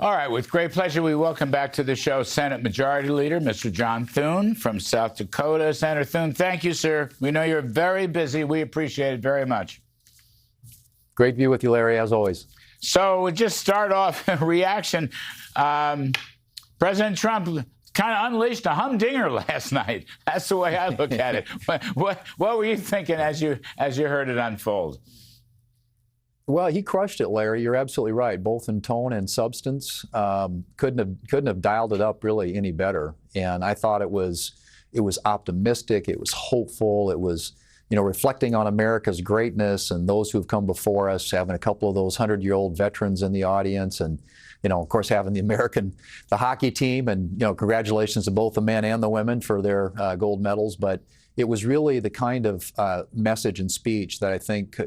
All right, with great pleasure, we welcome back to the show Senate Majority Leader, Mr. John Thune from South Dakota. Senator Thune, thank you, sir. We know you're very busy. We appreciate it very much. Great view with you, Larry, as always. So we'll just start off a reaction. President Trump kind of unleashed a humdinger last night. That's the way I look at it. What were you thinking as you heard it unfold? Well, he crushed it, Larry. You're absolutely right, both in tone and substance. Couldn't have dialed it up really any better. And I thought it was optimistic. It was hopeful. It was, reflecting on America's greatness and those who have come before us, having a couple of those 100-year-old veterans in the audience, and of course, having the hockey team, and congratulations to both the men and the women for their gold medals. But it was really the kind of message and speech that I think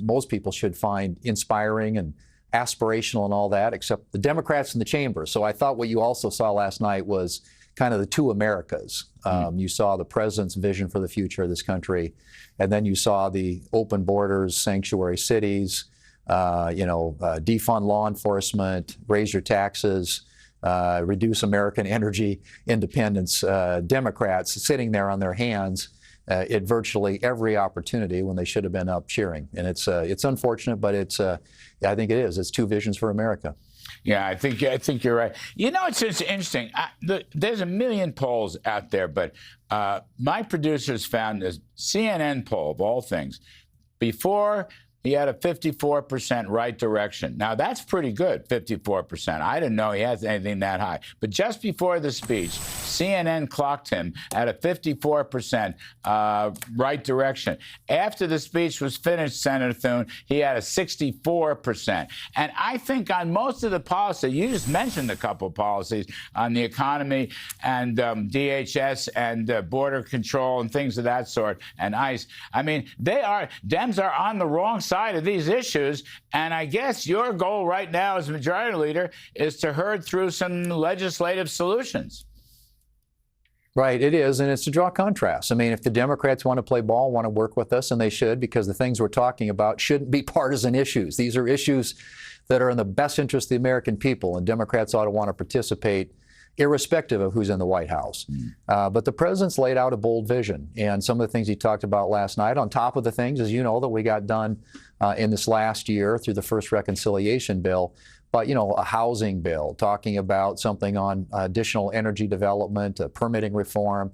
most people should find inspiring and aspirational and all that, except the Democrats in the chamber. So I thought what you also saw last night was kind of the two Americas. You saw the president's vision for the future of this country, and then you saw the open borders, sanctuary cities, defund law enforcement, raise your taxes, reduce American energy independence. Democrats sitting there on their hands at virtually every opportunity when they should have been up cheering. And it's unfortunate, but I think it is. It's two visions for America. Yeah, I think you're right. It's interesting. There's a million polls out there, but my producers found this CNN poll, of all things, before he had a 54% right direction. Now, that's pretty good, 54%. I didn't know he has anything that high. But just before the speech, CNN clocked him at a 54% right direction. After the speech was finished, Senator Thune, he had a 64%. And I think on most of the policy, you just mentioned a couple policies on the economy and DHS and border control and things of that sort, and ICE. I mean, Dems are on the wrong side of these issues, and I guess your goal right now as majority leader is to herd through some legislative solutions. Right, it is, and it's to draw contrasts. I mean, if the Democrats want to play ball, want to work with us, and they should, because the things we're talking about shouldn't be partisan issues. These are issues that are in the best interest of the American people, and Democrats ought to want to participate irrespective of who's in the White House. But the president's laid out a bold vision, and some of the things he talked about last night, on top of the things, as you know, that we got done in this last year through the first reconciliation bill, but, a housing bill, talking about something on additional energy development, permitting reform,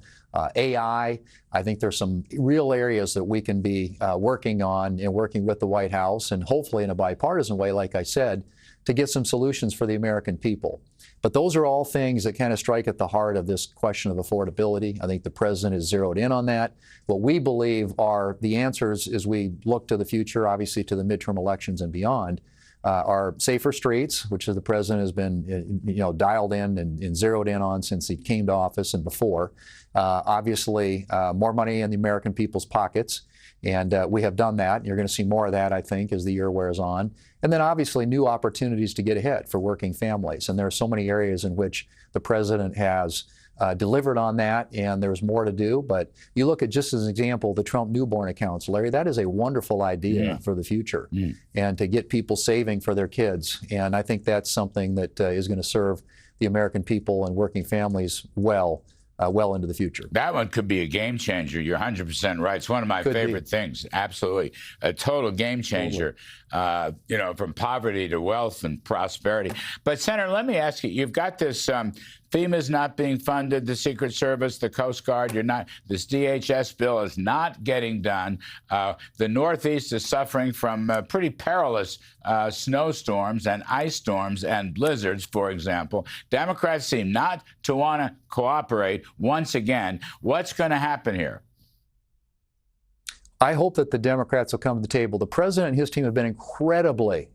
AI. I think there's some real areas that we can be working on and working with the White House, and hopefully in a bipartisan way, like I said, to get some solutions for the American people. But those are all things that kind of strike at the heart of this question of affordability. I think the president has zeroed in on that. What we believe are the answers as we look to the future, obviously to the midterm elections and beyond, are safer streets, which the president has been dialed in and zeroed in on since he came to office and before. Obviously, more money in the American people's pockets. And we have done that. You're going to see more of that, I think, as the year wears on. And then obviously new opportunities to get ahead for working families. And there are so many areas in which the president has delivered on that, and there's more to do. But you look at, just as an example, the Trump newborn accounts, Larry, that is a wonderful idea for the future, and to get people saving for their kids. And I think that's something that is going to serve the American people and working families well into the future. That one could be a game changer. You're 100% right. It's one of my favorite things. Absolutely. A total game changer, from poverty to wealth and prosperity. But, Senator, let me ask you, you've got this FEMA's not being funded, the Secret Service, the Coast Guard, this DHS bill is not getting done. The Northeast is suffering from pretty perilous snowstorms and ice storms and blizzards, for example. Democrats seem not to want to cooperate once again. What's going to happen here? I hope that the Democrats will come to the table. The president and his team have been incredibly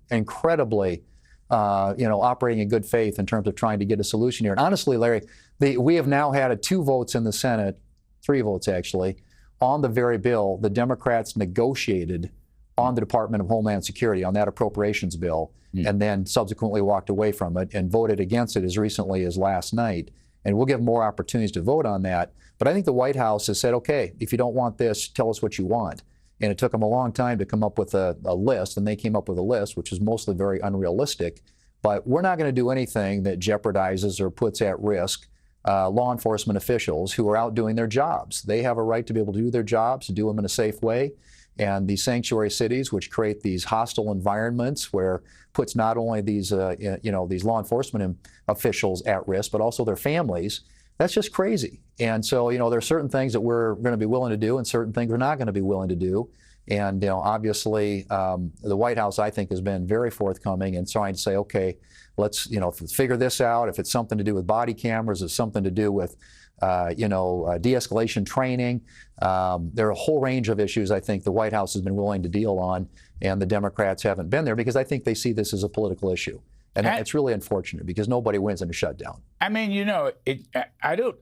operating in good faith in terms of trying to get a solution here. And honestly, Larry, we have now had 2 votes in the Senate, 3 votes actually, on the very bill the Democrats negotiated on the Department of Homeland Security, on that appropriations bill, and then subsequently walked away from it and voted against it as recently as last night. And we'll give more opportunities to vote on that. But I think the White House has said, okay, if you don't want this, tell us what you want. And it took them a long time to come up with a list, and they came up with a list, which is mostly very unrealistic. But we're not going to do anything that jeopardizes or puts at risk law enforcement officials who are out doing their jobs. They have a right to be able to do their jobs, to do them in a safe way. And these sanctuary cities, which create these hostile environments where puts not only these, these law enforcement officials at risk, but also their families, that's just crazy. And so, there are certain things that we're going to be willing to do and certain things we're not going to be willing to do. And, obviously, the White House, I think, has been very forthcoming in trying to say, okay, let's, figure this out. If it's something to do with body cameras, it's something to do with, de-escalation training. There are a whole range of issues I think the White House has been willing to deal on, and the Democrats haven't been there because I think they see this as a political issue. And it's really unfortunate because nobody wins in a shutdown. I mean, I don't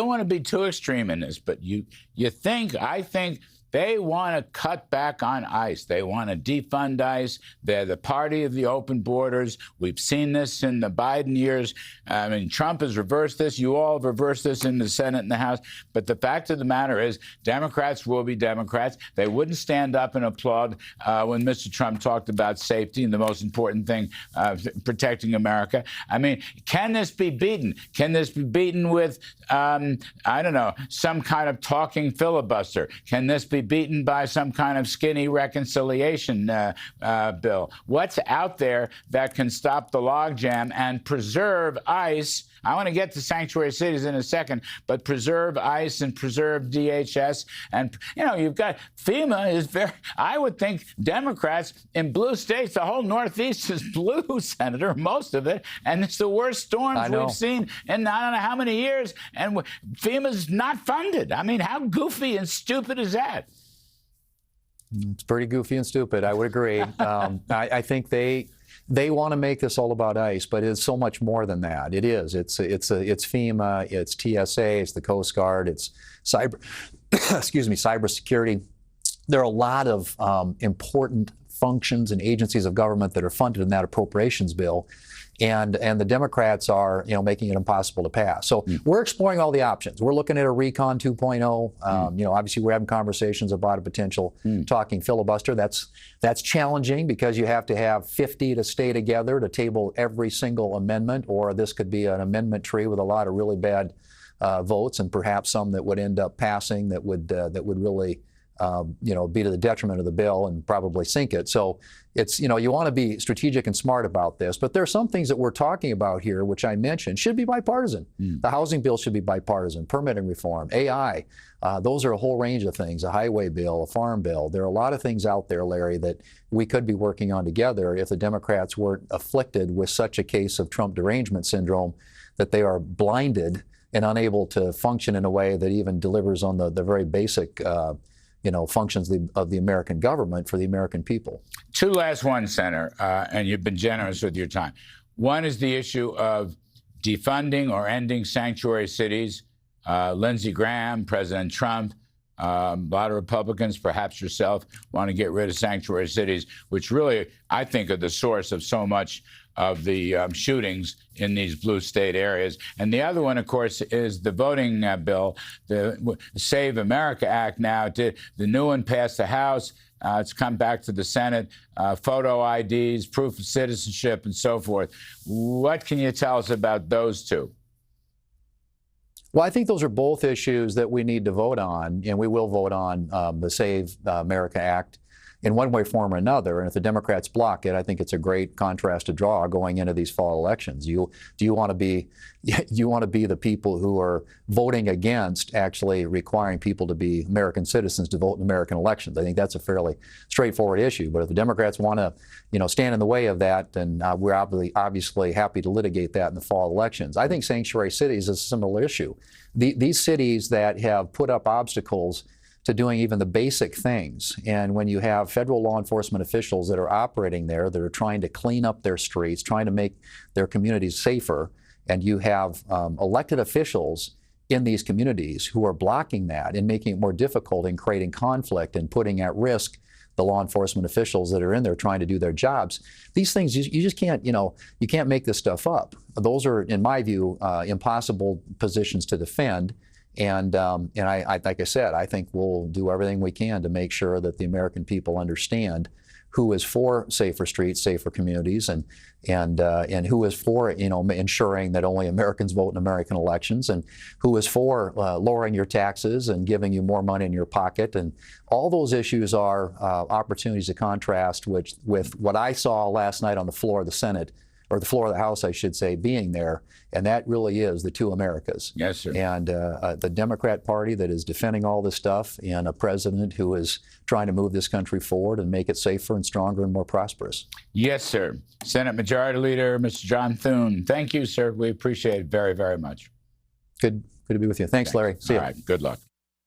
want to be too extreme in this, but I think they want to cut back on ICE. They want to defund ICE. They're the party of the open borders. We've seen this in the Biden years. I mean, Trump has reversed this. You all have reversed this in the Senate and the House. But the fact of the matter is, Democrats will be Democrats. They wouldn't stand up and applaud when Mr. Trump talked about safety and the most important thing, protecting America. I mean, can this be beaten? Can this be beaten with, some kind of talking filibuster? Can this be beaten by some kind of skinny reconciliation bill? What's out there that can stop the logjam and preserve ICE? I want to get to sanctuary cities in a second, but preserve ICE and preserve DHS. And, you've got FEMA is I would think Democrats in blue states, the whole Northeast is blue, Senator, most of it. And it's the worst storms we've seen in I don't know how many years. And FEMA's not funded. I mean, how goofy and stupid is that? It's pretty goofy and stupid. I would agree. I think they want to make this all about ICE, but it's so much more than that. It is. It's FEMA, it's TSA, it's the Coast Guard, it's cybersecurity. There are a lot of important functions and agencies of government that are funded in that appropriations bill. And the Democrats are, making it impossible to pass. So we're exploring all the options. We're looking at a recon 2.0. Obviously we're having conversations about a potential talking filibuster. That's challenging because you have to have 50 to stay together to table every single amendment, or this could be an amendment tree with a lot of really bad votes and perhaps some that would end up passing that would really be to the detriment of the bill and probably sink it. So it's, you want to be strategic and smart about this, but there are some things that we're talking about here, which I mentioned, should be bipartisan. The housing bill should be bipartisan, permitting reform, AI, those are a whole range of things, a highway bill, a farm bill. There are a lot of things out there, Larry, that we could be working on together if the Democrats weren't afflicted with such a case of Trump derangement syndrome that they are blinded and unable to function in a way that even delivers on the very basic functions of the American government for the American people. Two last ones, Senator, and you've been generous with your time. One is the issue of defunding or ending sanctuary cities. Lindsey Graham, President Trump, a lot of Republicans, perhaps yourself, want to get rid of sanctuary cities, which really, I think, are the source of so much of the shootings in these blue state areas. And the other one, of course, is the voting bill, the Save America Act now. The new one passed the House. It's come back to the Senate. Photo IDs, proof of citizenship, and so forth. What can you tell us about those two? Well, I think those are both issues that we need to vote on, and we will vote on the Save America Act in one way, form, or another. And if the Democrats block it, I think it's a great contrast to draw going into these fall elections. Do you want to be the people who are voting against actually requiring people to be American citizens to vote in American elections? I think that's a fairly straightforward issue. But if the Democrats want to, stand in the way of that, then we're obviously happy to litigate that in the fall elections. I think sanctuary cities is a similar issue. These cities that have put up obstacles to doing even the basic things. And when you have federal law enforcement officials that are operating there, that are trying to clean up their streets, trying to make their communities safer, and you have elected officials in these communities who are blocking that and making it more difficult and creating conflict and putting at risk the law enforcement officials that are in there trying to do their jobs. These things, you just can't, you can't make this stuff up. Those are, in my view, impossible positions to defend. And I, like I said, I think we'll do everything we can to make sure that the American people understand who is for safer streets, safer communities, and who is for ensuring that only Americans vote in American elections, and who is for lowering your taxes and giving you more money in your pocket. And all those issues are opportunities to contrast with what I saw last night on the floor of the Senate, or the floor of the House, I should say, being there, and that really is the two Americas. Yes, sir. And the Democrat Party that is defending all this stuff, and a president who is trying to move this country forward and make it safer and stronger and more prosperous. Yes, sir. Senate Majority Leader, Mr. John Thune. Thank you, sir. We appreciate it very, very much. Good to be with you. Thanks, Larry. See you. All right. Good luck.